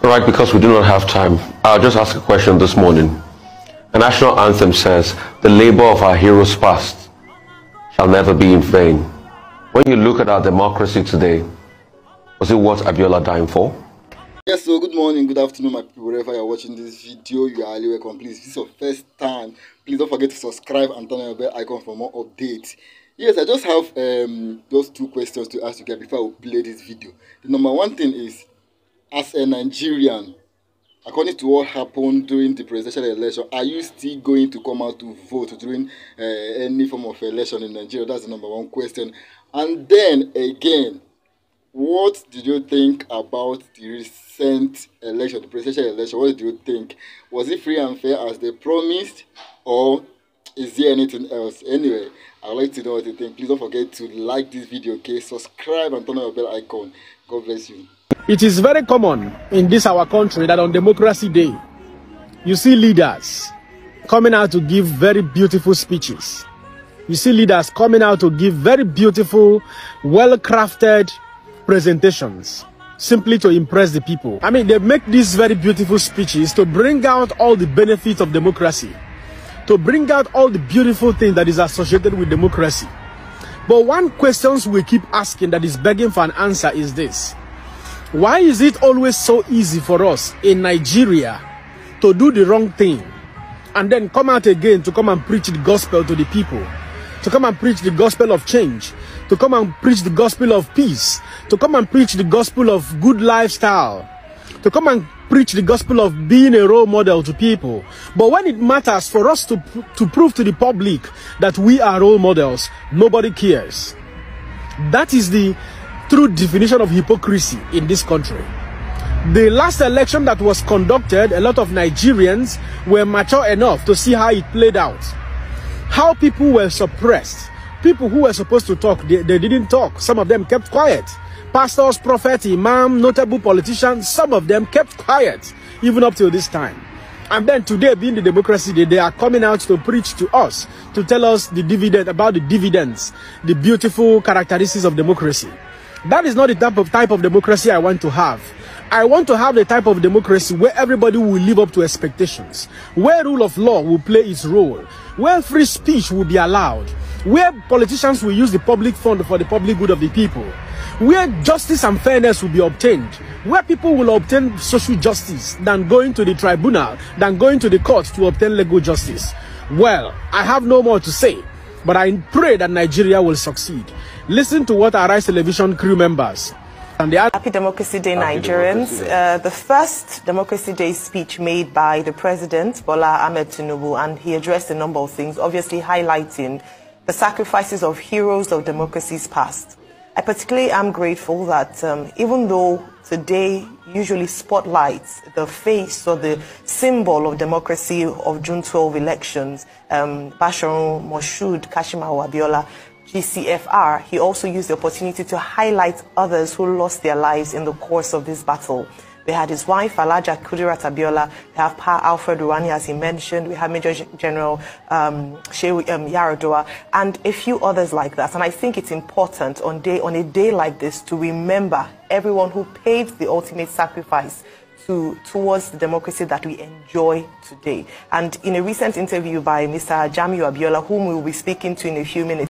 Right, because we do not have time, I'll just ask a question this morning. The national anthem says, "The labor of our heroes past shall never be in vain." When you look at our democracy today, was it worth Abiola dying for? Yes, so good morning, good afternoon, my people, wherever you're watching this video. You are highly welcome. Please, if this is your first time, please don't forget to subscribe and turn on your bell icon for more updates. Yes, I just have those two questions to ask you guys before I play this video. The number one thing is, as a Nigerian, according to what happened during the presidential election, are you still going to come out to vote during any form of election in Nigeria? That's the number one question. And then again, what did you think about the recent election, the presidential election? What did you think? Was it free and fair as they promised, or is there anything else? Anyway, I'd like to know what you think. Please don't forget to like this video, okay? Subscribe and turn on your bell icon. God bless you. It is very common in this our country that on Democracy Day, you see leaders coming out to give very beautiful speeches. You see leaders coming out to give very beautiful, well-crafted presentations simply to impress the people. I mean, they make these very beautiful speeches to bring out all the benefits of democracy, to bring out all the beautiful things that is associated with democracy. But one question we keep asking that is begging for an answer is this: why is it always so easy for us in Nigeria to do the wrong thing and then come out again to come and preach the gospel to the people, to come and preach the gospel of change, to come and preach the gospel of peace, to come and preach the gospel of good lifestyle, to come and preach the gospel of being a role model to people? But when it matters for us to prove to the public that we are role models, nobody cares. That is the true definition of hypocrisy in this country. The last election that was conducted, a lot of Nigerians were mature enough to see how it played out. How people were suppressed. People who were supposed to talk, they didn't talk. Some of them kept quiet. Pastors, prophets, imam, notable politicians, some of them kept quiet, even up till this time. And then today, being the Democracy Day, they are coming out to preach to us, to tell us about the dividends, the beautiful characteristics of democracy. That is not the type of democracy I want to have. I want to have the type of democracy where everybody will live up to expectations, where rule of law will play its role, where free speech will be allowed, where politicians will use the public fund for the public good of the people, where justice and fairness will be obtained, where people will obtain social justice than going to the tribunal, than going to the court to obtain legal justice. Well, I have no more to say, but I pray that Nigeria will succeed. Listen to what Arise Television crew members and the Happy Democracy Day, Nigerians. The first Democracy Day speech made by the President, Bola Ahmed Tinubu, and he addressed a number of things, obviously highlighting the sacrifices of heroes of democracy's past. I particularly am grateful that even though today usually spotlights the face or the symbol of democracy of June 12 elections, Basharu Moshood Kashimawo Abiola, GCFR, he also used the opportunity to highlight others who lost their lives in the course of this battle. We had his wife, Alhaja Kudirat Abiola. We have Pa Alfred Urani, as he mentioned. We have Major General Shehu Yaradua, and a few others like that. And I think it's important on a day like this to remember everyone who paid the ultimate sacrifice towards the democracy that we enjoy today. And in a recent interview by Mr. Jamiu Abiola, whom we will be speaking to in a few minutes,